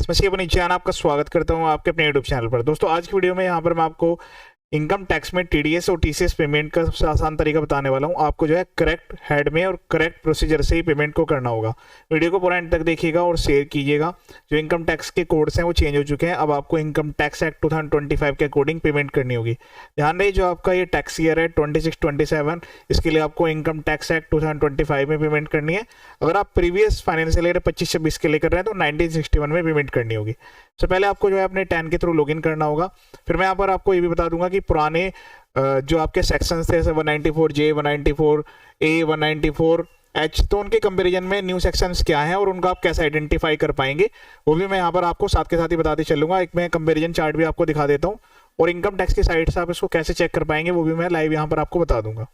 इसमें से अपनी चैनल आपका स्वागत करता हूं आपके अपने यूट्यूब चैनल पर। दोस्तों आज की वीडियो में यहाँ पर मैं आपको इनकम टैक्स में टीडीएस और टीसीएस पेमेंट का सबसे आसान तरीका बताने वाला हूं। आपको जो है करेक्ट हेड में और करेक्ट प्रोसीजर से ही पेमेंट को करना होगा। वीडियो को पूरा एंड तक देखिएगा और शेयर कीजिएगा। जो इनकम टैक्स के कोड्स हैं वो चेंज हो चुके हैं। अब आपको इनकम टैक्स एक्ट 2025 के अकॉर्डिंग पेमेंट करनी होगी। ध्यान रही, जो आपका ये टैक्स ईयर है 26-27, इसके लिए आपको इनकम टैक्स एक्ट 2025 में पेमेंट करनी है। अगर आप प्रीवियस फाइनेंशियल ईयर 25-26 के लिए कर रहे हैं तो 1961 में पेमेंट करनी होगी। सबसे पहले आपको जो है अपने टैन के थ्रू लॉगिन करना होगा। फिर मैं यहाँ पर आपको ये भी बता दूंगा कि पुराने जो आपके सेक्शंस थे जैसे 194J, 194A, 194H, तो उनके कंपैरिजन में न्यू सेक्शंस क्या हैं और उनका आप कैसे आइडेंटिफाई कर पाएंगे वो भी मैं यहाँ पर आपको साथ के साथ ही बताते चलूंगा। एक मैं कंपैरिजन चार्ट भी आपको दिखा देता हूँ और इनकम टैक्स की साइट से आप इसको कैसे चेक कर पाएंगे वो भी मैं लाइव यहाँ पर आपको बता दूंगा।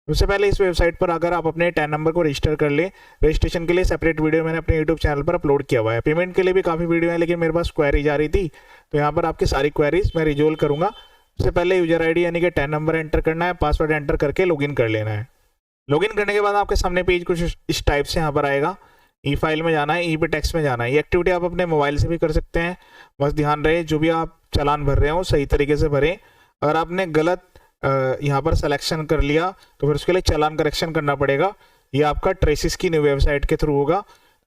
उससे पहले इस वेबसाइट पर अगर आप अपने टैन नंबर को रजिस्टर कर ले, रजिस्ट्रेशन के लिए सेपरेट वीडियो मैंने अपने यूट्यूब चैनल पर अपलोड किया हुआ है। पेमेंट के लिए भी काफ़ी वीडियो है लेकिन मेरे पास क्वेरीज आ रही थी तो यहाँ पर आपकी सारी क्वेरीज मैं रिजोल्व करूँगा। उससे पहले यूजर आईडी यानी कि टैन नंबर एंटर करना है, पासवर्ड एंटर करके लॉगिन कर लेना है। लॉगिन करने के बाद आपके सामने पेज कुछ इस टाइप से यहाँ पर आएगा। ई फाइल में जाना है, ई पे टैक्स में जाना है। ये एक्टिविटी आप अपने मोबाइल से भी कर सकते हैं। बस ध्यान रहे जो भी आप चालान भर रहे हो सही तरीके से भरें। अगर आपने गलत यहाँ पर सिलेक्शन कर लिया तो फिर उसके लिए चालान करेक्शन करना पड़ेगा। ये आपका ट्रेसिस की न्यू वेबसाइट के थ्रू होगा।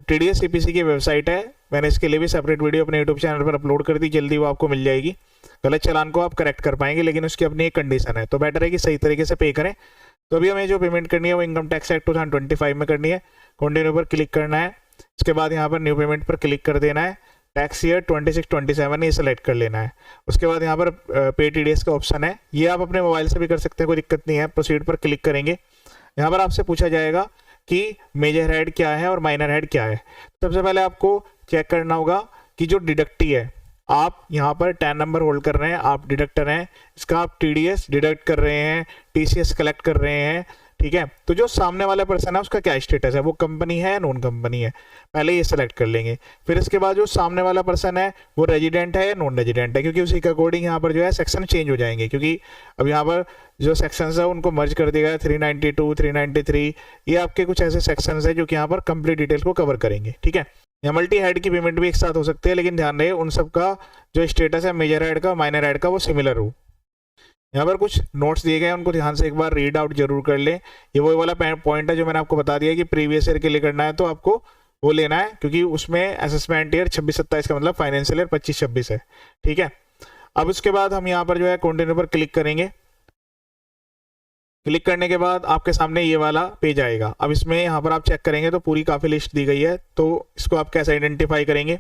टीडीएस सीपीसी की वेबसाइट है, मैंने इसके लिए भी सेपरेट वीडियो अपने यूट्यूब चैनल पर अपलोड कर दी, जल्दी वो आपको मिल जाएगी। गलत चालान को आप करेक्ट कर पाएंगे लेकिन उसकी अपनी एक कंडीशन है, तो बेटर है कि सही तरीके से पे करें। तो अभी हमें जो पेमेंट करनी है वो इनकम टैक्स एक्ट 2025 में करनी है। कंटिन्यू पर क्लिक करना है, इसके बाद यहाँ पर न्यू पेमेंट पर क्लिक कर देना है। टैक्स ईयर 26-27 ये सेलेक्ट कर लेना है। उसके बाद यहाँ पर पे टीडीएस का ऑप्शन है, ये आप अपने मोबाइल से भी कर सकते हैं, कोई दिक्कत नहीं है। प्रोसीड पर क्लिक करेंगे, यहाँ पर आपसे पूछा जाएगा कि मेजर हेड क्या है और माइनर हेड क्या है। सबसे पहले आपको चेक करना होगा कि जो डिडक्टी है, आप यहाँ पर टैन नंबर होल्ड कर रहे हैं, आप डिडक्टर हैं, इसका आप टीडीएस डिडक्ट कर रहे हैं, टीसीएस कलेक्ट कर रहे हैं, ठीक है। तो जो सामने वाला पर्सन है उसका क्या स्टेटस है, वो कंपनी है या नॉन कंपनी है, पहले ये सेलेक्ट कर लेंगे। फिर इसके बाद जो सामने वाला पर्सन है वो रेजिडेंट है या नॉन रेजिडेंट है, क्योंकि उसी के अकॉर्डिंग यहाँ पर जो है सेक्शन चेंज हो जाएंगे। क्योंकि अब यहाँ पर जो सेक्शन है उनको मर्ज कर दिया गया 392, 393, ये आपके कुछ ऐसे सेक्शन है जो कि यहाँ पर कंप्लीट डिटेल को कवर करेंगे, ठीक है। या मल्टी हेड की पेमेंट भी एक साथ हो सकती है, लेकिन ध्यान रहे उन सब का जो स्टेटस है मेजर हेड का, माइनर हेड का, वो सिमिलर हो। यहाँ पर कुछ नोट्स दिए गए हैं, उनको ध्यान से एक बार रीड आउट जरूर कर लें। ये वही वाला पॉइंट है जो मैंने आपको बता दिया कि प्रीवियस ईयर के लिए करना है तो आपको वो लेना है, क्योंकि उसमें असेसमेंट ईयर 26-27 का मतलब फाइनेंशियल ईयर 25-26 है, ठीक है। अब उसके बाद हम यहाँ पर जो है कंटिन्यू पर क्लिक करेंगे। क्लिक करने के बाद आपके सामने ये वाला पेज आएगा। अब इसमें यहाँ पर आप चेक करेंगे तो पूरी काफ़ी लिस्ट दी गई है, तो इसको आप कैसे आइडेंटिफाई करेंगे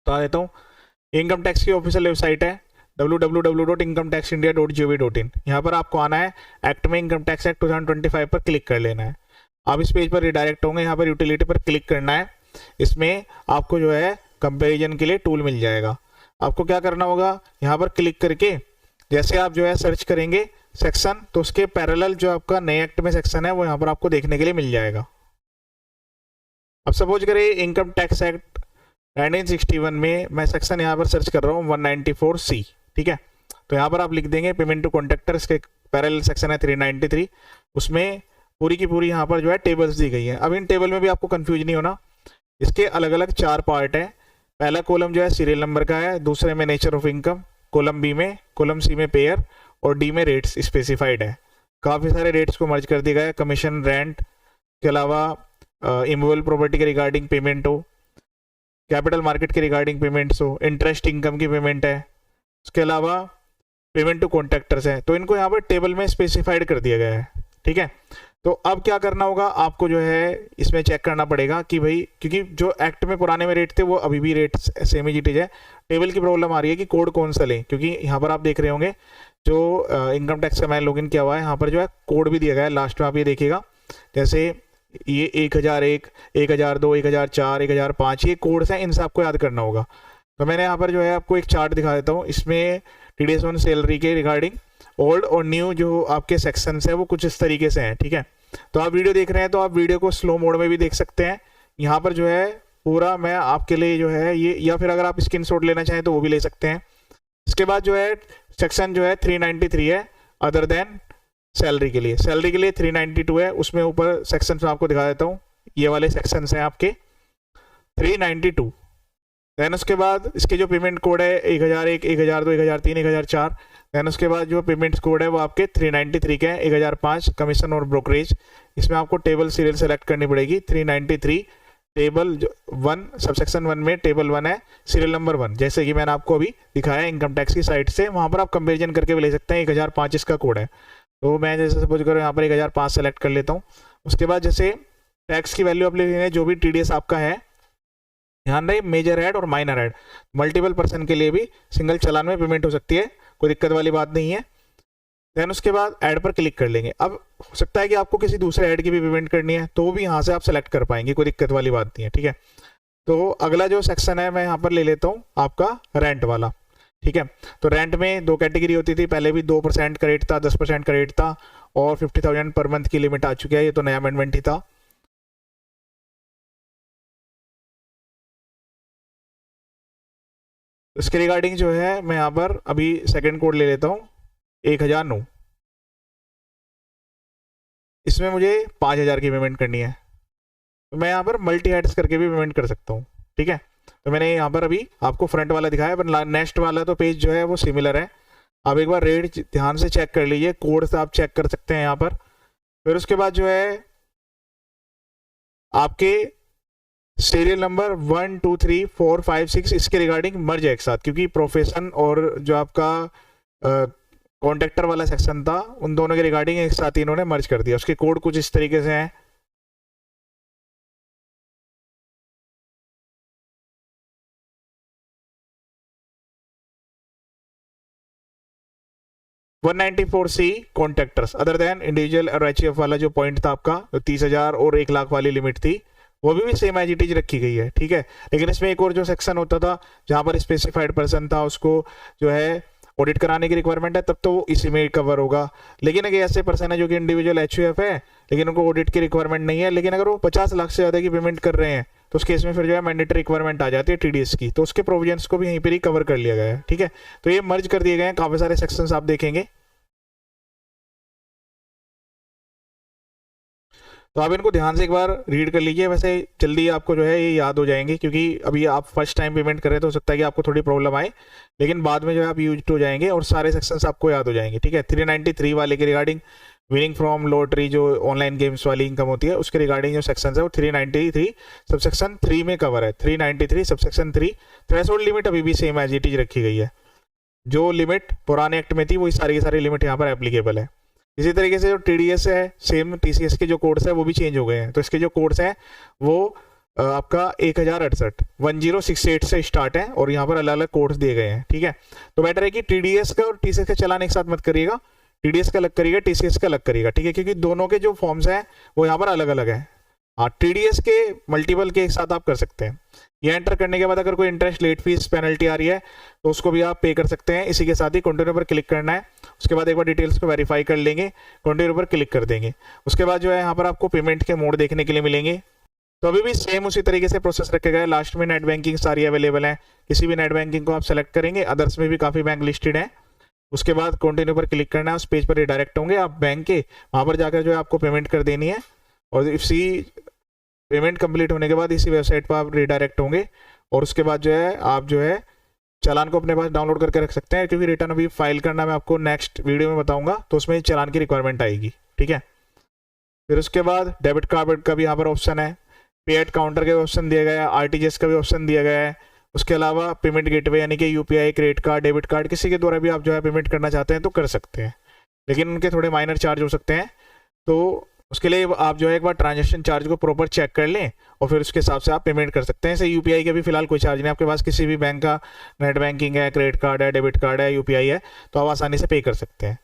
तो आ देता हूँ। इनकम टैक्स की ऑफिशियल वेबसाइट है www.incometaxindia.gov.in। यहाँ पर आपको आना है, एक्ट में इनकम टैक्स एक्ट 2025 पर क्लिक कर लेना है। आप इस पेज पर रिडायरेक्ट होंगे, यहाँ पर यूटिलिटी पर क्लिक करना है। इसमें आपको जो है कंपैरिजन के लिए टूल मिल जाएगा। आपको क्या करना होगा, यहाँ पर क्लिक करके जैसे आप जो है सर्च करेंगे सेक्शन, तो उसके पैरेलल जो आपका नए एक्ट में सेक्शन है वो यहाँ पर आपको देखने के लिए मिल जाएगा। अब सपोज करें इनकम टैक्स एक्ट 1961 में मैं सेक्शन यहाँ पर सर्च कर रहा हूँ 194C, ठीक है। तो यहाँ पर आप लिख देंगे पेमेंट टू कॉन्ट्रैक्टर, इसके पैरेलल सेक्शन है 393, उसमें पूरी की पूरी यहाँ पर जो है टेबल्स दी गई है। अब इन टेबल में भी आपको कंफ्यूज नहीं होना, इसके अलग अलग 4 पार्ट है। पहला कॉलम जो है सीरियल नंबर का है, दूसरे में nature of income, column B में, कॉलम सी में पेयर और डी में रेट्स स्पेसिफाइड है। काफ़ी सारे रेट्स को मर्ज कर दिया गया है, कमीशन, रेंट के अलावा इमूवेबल प्रॉपर्टी के रिगार्डिंग पेमेंट हो, कैपिटल मार्केट के रिगार्डिंग पेमेंट्स हो, इंटरेस्ट इनकम की पेमेंट है, उसके अलावा पेमेंट टू कॉन्ट्रैक्टर्स है। तो इनको यहाँ पर टेबल में स्पेसिफाइड कर दिया गया है, ठीक है। तो अब क्या करना होगा, आपको जो है इसमें चेक करना पड़ेगा कि भाई, क्योंकि जो एक्ट में पुराने में रेट थे वो अभी भी रेट सेम ही चीज है। टेबल की प्रॉब्लम आ रही है कि कोड कौन सा लें, क्योंकि यहाँ पर आप देख रहे होंगे जो इनकम टैक्स का मैंने लॉगिन किया हुआ है, यहाँ पर जो है कोड भी दिया गया है लास्ट में, आप ये देखिएगा। जैसे ये 1001, 1002, 1004, 1005 ये कोड्स हैं, इनसे आपको याद करना होगा। तो मैंने यहाँ पर जो है आपको एक चार्ट दिखा देता हूँ। इसमें टीडीएस ऑन सैलरी के रिगार्डिंग ओल्ड और न्यू जो आपके सेक्शंस है वो कुछ इस तरीके से हैं, ठीक है। तो आप वीडियो देख रहे हैं तो आप वीडियो को स्लो मोड में भी देख सकते हैं। यहाँ पर जो है पूरा मैं आपके लिए जो है ये, या फिर अगर आप स्क्रीनशॉट लेना चाहें तो वो भी ले सकते हैं। इसके बाद जो है सेक्शन जो है 393 है अदर देन सैलरी के लिए। सैलरी के लिए 392 है, उसमें ऊपर सेक्शन में आपको दिखा देता हूँ, ये वाले सेक्शंस हैं आपके 392। देन उसके बाद इसके जो पेमेंट कोड है 1001, 1002, 1003, 1004। देन उसके बाद जो पेमेंट कोड है वो आपके 393 के हैं, 1005 कमीशन और ब्रोकरेज। इसमें आपको टेबल सीरियल सेलेक्ट करनी पड़ेगी। 393 टेबल 1 सबसेक्शन 1 में टेबल 1 है, सीरियल नंबर 1, जैसे कि मैंने आपको अभी दिखाया इनकम टैक्स की साइट से। वहाँ पर आप कंपेरिजन करके भी ले सकते हैं। 1005 इसका कोड है, तो मैं जैसे सपोज करो यहाँ पर 1005 सेलेक्ट कर लेता हूँ। उसके बाद जैसे टैक्स की वैल्यू आप ले लेंगे, जो भी TDS आपका है, ध्यान रहे मेजर हेड और माइनर हेड मल्टीपल पर्सन के लिए भी सिंगल चालान में पेमेंट हो सकती है, कोई दिक्कत वाली बात नहीं है। देन उसके बाद ऐड पर क्लिक कर लेंगे। अब हो सकता है कि आपको किसी दूसरे ऐड की भी पेमेंट करनी है, तो भी यहाँ से आप सेलेक्ट कर पाएंगे, कोई दिक्कत वाली बात नहीं है, ठीक है। तो अगला जो सेक्शन है मैं यहाँ पर ले लेता हूँ आपका रेंट वाला, ठीक है। तो रेंट में 2 कैटेगरी होती थी, पहले भी 2% का रेट था, 10% का रेट था, और 50,000 पर मंथ की लिमिट आ चुकी है। ये तो नया अमेंडमेंट ही था। इसके रिगार्डिंग जो है मैं यहाँ पर अभी सेकंड कोड ले लेता हूँ 1009। इसमें मुझे 5,000 की पेमेंट करनी है, तो मैं यहाँ पर मल्टी हेड्स करके भी पेमेंट कर सकता हूँ, ठीक है। तो मैंने यहाँ पर अभी आपको फ्रंट वाला दिखाया, पर नेक्स्ट वाला तो पेज जो है वो सिमिलर है। आप एक बार रेट ध्यान से चेक कर लीजिए, कोड से आप चेक कर सकते हैं यहाँ पर। फिर उसके बाद जो है आपके सीरियल नंबर 1 2 3 4 5 6 इसके रिगार्डिंग मर्ज है एक साथ, क्योंकि प्रोफेशन और जो आपका कॉन्ट्रैक्टर वाला सेक्शन था, उन दोनों के रिगार्डिंग एक साथ इन्होंने मर्ज कर दिया। उसके कोड कुछ इस तरीके से हैं। (194C) contractors other than individual और HUF वाला जो पॉइंट था आपका, तो 30,000 और 1 लाख वाली लिमिट थी, वो भी सेम एज इट इज रखी गई है, ठीक है। लेकिन इसमें एक और जो सेक्शन होता था जहां पर स्पेसिफाइड पर्सन था, उसको जो है ऑडिट कराने की रिक्वायरमेंट है, तब तो वो इसी में कवर होगा। लेकिन अगर ऐसे पर्सन है जो कि इंडिविजुअल HUF है, लेकिन उनको ऑडिट की रिक्वायरमेंट नहीं है, लेकिन अगर वो 50 लाख से ज़्यादा की पेमेंट कर रहे हैं, तो उस केस में फिर जो है मैंडेटरी रिक्वायरमेंट आ जाती है TDS की, तो उसके प्रोविजंस को भी यहीं पर ही कवर कर लिया गया है, ठीक है। तो ये मर्ज कर दिए गए हैं, काफ़ी सारे सेक्शंस आप देखेंगे। तो आप इनको ध्यान से एक बार रीड कर लीजिए, वैसे जल्दी आपको जो है ये याद हो जाएंगे, क्योंकि अभी आप फर्स्ट टाइम पेमेंट करें तो हो सकता है कि आपको थोड़ी प्रॉब्लम आए, लेकिन बाद में जो है आप यूज हो जाएंगे और सारे सेक्शंस आपको याद हो जाएंगे, ठीक है। 393 वाले के रिगार्डिंग विनिंग फ्रॉम लॉटरी जो ऑनलाइन गेम्स वाली इनकम होती है, उसके रिगार्डिंग जो सेक्शन है वो 393 सबसेक्शन 3 में कवर है। 393 सबसेक्शन 3 थ्रेशोल्ड लिमिट अभी भी सेम एज इट इज रखी गई है, जो लिमिट पुराने एक्ट में थी वही सारी की सारी लिमिट यहाँ पर एप्लीकेबल है। इसी तरीके से जो TDS है, सेम TCS के जो कोड्स है वो भी चेंज हो गए हैं। तो इसके जो कोड्स हैं वो आपका 1068 1068 से स्टार्ट है, और यहाँ पर अलग अलग कोड्स दिए गए हैं, ठीक है। तो बेटर है कि TDS का और TCS का चालान एक साथ मत करिएगा, TDS का अलग करिएगा, TCS का अलग करिएगा, ठीक है, क्योंकि दोनों के जो फॉर्म्स हैं वो यहाँ पर अलग अलग है। हाँ, TDS के मल्टीपल के एक साथ आप कर सकते हैं। ये एंटर करने के बाद अगर कोई इंटरेस्ट लेट फीस पेनल्टी आ रही है तो उसको भी आप पे कर सकते हैं। इसी के साथ ही कंटिन्यू पर क्लिक करना है। उसके बाद एक बार डिटेल्स को वेरीफाई कर लेंगे, कंटिन्यू पर क्लिक कर देंगे। उसके बाद जो है यहाँ पर आपको पेमेंट के मोड देखने के लिए मिलेंगे। तो अभी भी सेम उसी तरीके से प्रोसेस रखे गए। लास्ट में नेट बैंकिंग सारी अवेलेबल है, किसी भी नेट बैंकिंग को आप सेलेक्ट करेंगे, अदर्स में भी काफ़ी बैंक लिस्टेड है। उसके बाद कंटिन्यू पर क्लिक करना है, उस पेज पर रिडायरेक्ट होंगे आप बैंक के, वहाँ पर जाकर जो है आपको पेमेंट कर देनी है, और इसी पेमेंट कंप्लीट होने के बाद इसी वेबसाइट पर आप रिडायरेक्ट होंगे, और उसके बाद जो है आप जो है चालान को अपने पास डाउनलोड करके रख सकते हैं, क्योंकि रिटर्न अभी फाइल करना मैं आपको नेक्स्ट वीडियो में बताऊंगा, तो उसमें चालान की रिक्वायरमेंट आएगी, ठीक है। फिर उसके बाद डेबिट कार्ड का भी यहाँ पर ऑप्शन है, पे एट काउंटर का भी ऑप्शन दिया गया है, RTGS का भी ऑप्शन दिया गया है। उसके अलावा पेमेंट गेटवे यानी कि UPI, credit card, debit card, किसी के द्वारा भी आप जो है पेमेंट करना चाहते हैं तो कर सकते हैं, लेकिन उनके थोड़े माइनर चार्ज हो सकते हैं। तो उसके लिए आप जो है एक बार ट्रांजेक्शन चार्ज को प्रॉपर चेक कर लें, और फिर उसके हिसाब से आप पेमेंट कर सकते हैं। जैसे UPI के भी फिलहाल कोई चार्ज नहीं, आपके पास किसी भी बैंक का नेट बैंकिंग है, क्रेडिट कार्ड है, डेबिट कार्ड है, UPI है, तो आप आसानी से पे कर सकते हैं।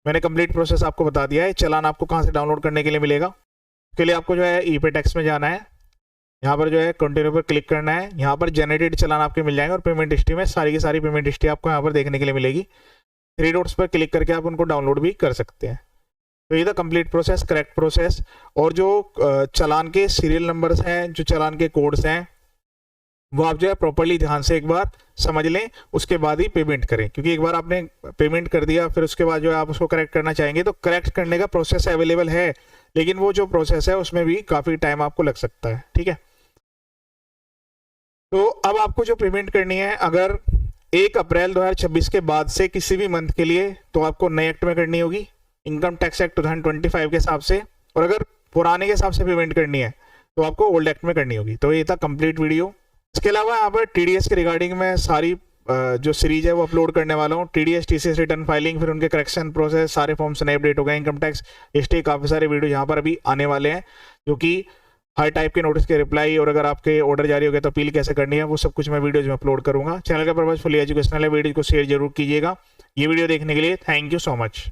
मैंने कंप्लीट प्रोसेस आपको बता दिया है। चालान आपको कहाँ से डाउनलोड करने के लिए मिलेगा, उसके लिए आपको जो है ई-पे टैक्स में जाना है, यहाँ पर जो है कंटिन्यू पर क्लिक करना है। यहाँ पर जनरेटेड चालान आपके मिल जाएंगे, और पेमेंट हिस्ट्री में सारी की सारी पेमेंट हिस्ट्री आपको यहाँ पर देखने के लिए मिलेगी। 3 डॉट्स पर क्लिक करके आप उनको डाउनलोड भी कर सकते हैं। तो ये था कंप्लीट प्रोसेस, करेक्ट प्रोसेस। और जो चालान के सीरियल नंबर्स हैं, जो चालान के कोड्स हैं, वो आप जो है प्रॉपर्ली ध्यान से एक बार समझ लें, उसके बाद ही पेमेंट करें, क्योंकि एक बार आपने पेमेंट कर दिया फिर उसके बाद जो है आप उसको करेक्ट करना चाहेंगे तो करेक्ट करने का प्रोसेस अवेलेबल है, लेकिन वो जो प्रोसेस है उसमें भी काफ़ी टाइम आपको लग सकता है, ठीक है। तो अब आपको जो पेमेंट करनी है, अगर 1 अप्रैल 2026 के बाद से किसी भी मंथ के लिए, तो आपको नए एक्ट में करनी होगी, इनकम टैक्स एक्ट 2025 के हिसाब से। और अगर पुराने के हिसाब से पेमेंट करनी है तो आपको ओल्ड एक्ट में करनी होगी। तो ये था कंप्लीट वीडियो। इसके अलावा यहाँ पर टीडीएस के रिगार्डिंग मैं सारी जो सीरीज है वो अपलोड करने वाला हूँ। टीडीएस टीसीएस रिटर्न फाइलिंग, फिर उनके करेक्शन प्रोसेस, सारे फॉर्म्स नए अपडेट हो गए, इनकम टैक्स हिस्ट्री, काफ़ी सारे वीडियो यहाँ पर अभी आने वाले हैं, जो कि हर टाइप के नोटिस के रिप्लाई, और अगर आपके ऑर्डर जारी हो गया तो अपील कैसे करनी है, वो सब कुछ मैं वीडियोज में अपलोड करूंगा। चैनल का पर्पज फुली एजुकेशनल है, वीडियो को शेयर जरूर कीजिएगा। ये वीडियो देखने के लिए थैंक यू सो मच।